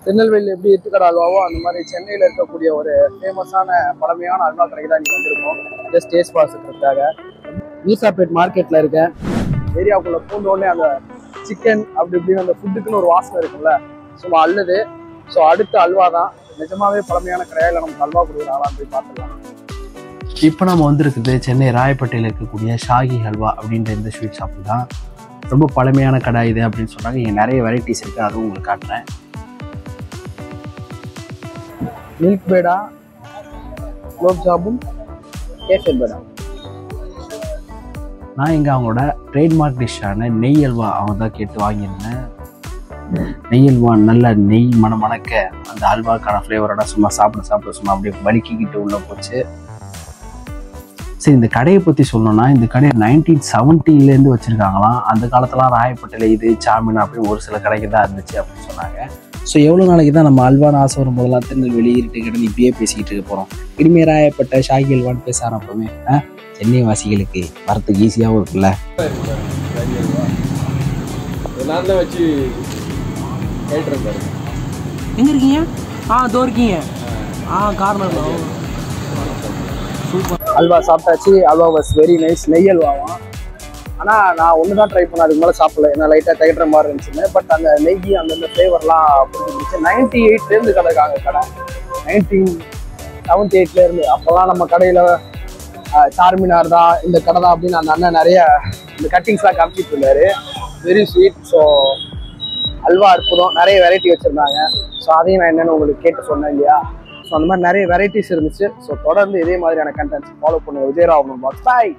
திருநெல்வேலியில் எப்படி எட்டுக்கடை அல்வாவோ அந்த மாதிரி சென்னையில் இருக்கக்கூடிய ஒரு ஃபேமஸான பழமையான அல்வா கடைக்கு தான் நீங்கள் வந்திருக்கோம். ஜஸ்ட் டேஸ்ட் பார்த்துக்கிறதுக்காக மீசாப்பேட் மார்க்கெட்டில் இருக்கேன். ஏரியாவுக்குள்ளே பூந்தோடனே அந்த சிக்கன் அப்படி இப்படின்னு அந்த ஃபுட்டுக்குன்னு ஒரு வாசனை இருக்குல்ல, சும்மா அல்லது. ஸோ அடுத்த அல்வா தான் நிஜமாவே பழமையான கடையில் நமக்கு அல்வா கொடுக்குறாங்களான்னு போய் பார்த்துக்கலாம். இப்போ நம்ம வந்திருக்குது சென்னை ராயப்பேட்டையில் இருக்கக்கூடிய ஷாகி ஹல்வா அப்படின்ற இந்த ஸ்வீட் ஷாப்பு தான். ரொம்ப பழமையான கடை இது அப்படின்னு சொன்னாங்க. இங்கே நிறைய வெரைட்டிஸ் இருக்குது, அதுவும் உங்களுக்கு காட்டுறேன். மில்க் பேடா, குலோப் ஜாமுன், கேசர் பேடா. நான் இங்கே அவங்களோட ட்ரேட்மார்க் டிஷ்ஷான நெய் அல்வா அவங்க தான் கேட்டு வாங்கியிருந்தேன். நெய் அல்வா நல்ல நெய் மணக்க அந்த அல்வாக்கான ஃப்ளேவரோட சும்மா சாப்பிட சும்மா அப்படியே வலிக்கிக்கிட்டு உள்ளே போச்சு. சரி, இந்த கடையை பற்றி சொல்லணும்னா இந்த கடையை 1970 வச்சுருக்காங்களாம். அந்த காலத்துலாம் ராயப்பேட்டையில் இது சாமின் அப்படின்னு ஒரு சில கடைக்கு தான் இருந்துச்சு அப்படின்னு சொன்னாங்க. ஸோ எவ்வளோ நாளைக்கு தான் நம்ம அல்வான்னு ஆசை வரும்போதெல்லாம் திருநெல்வேலி இருட்டு கிடந்து இப்படியே பேசிக்கிட்டு இருக்க போகிறோம். இனிமேல் ராயப்பேட்டை ஷாகி அல்வான்னு பேச ஆரம்பிப்போமே. சென்னை வாசிகளுக்கு வரத்துக்கு ஈஸியாகவும் இருக்குல்ல. வச்சு எங்கே இருக்கீங்க? இதோ இருக்கீங்க. கார்னரில் சூப்பர். அல்வா சாப்பிட்டாச்சு. Halwa was very nice. நெய் அல்வாவாம். ஆனால் நான் ஒன்று தான் ட்ரை பண்ணேன், அதுக்கு மேலே சாப்பிடல. ஏன்னா லைட்டாக திகட்டுற மாதிரி இருந்துச்சுன்னு. பட் அந்த நெய் அந்த ஃப்ளேவர்லாம் பிடிச்சிருந்துச்சு. 98 கடைக்காங்க கடை. 1978 அப்போல்லாம் நம்ம கடையில் சார்மினார் தான் இந்த கடை தான் அப்படின்னு அந்த அண்ணன் நிறைய இந்த கட்டிங்ஸ்லாம் காமிச்சிட்டு இருந்தாரு. Very sweet. ஸோ அல்வா அற்புதம். நிறைய வெரைட்டி வச்சுருந்தாங்க. ஸோ அதையும் நான் என்னென்னு உங்களுக்கு கேட்டு சொன்னேன் இல்லையா. ஸோ அந்த மாதிரி நிறைய வெரைட்டிஸ் இருந்துச்சு. ஸோ தொடர்ந்து இதே மாதிரியான கண்டென்ட்ஸ் ஃபாலோ பண்ணுங்க. விஜயராவ் பாய்.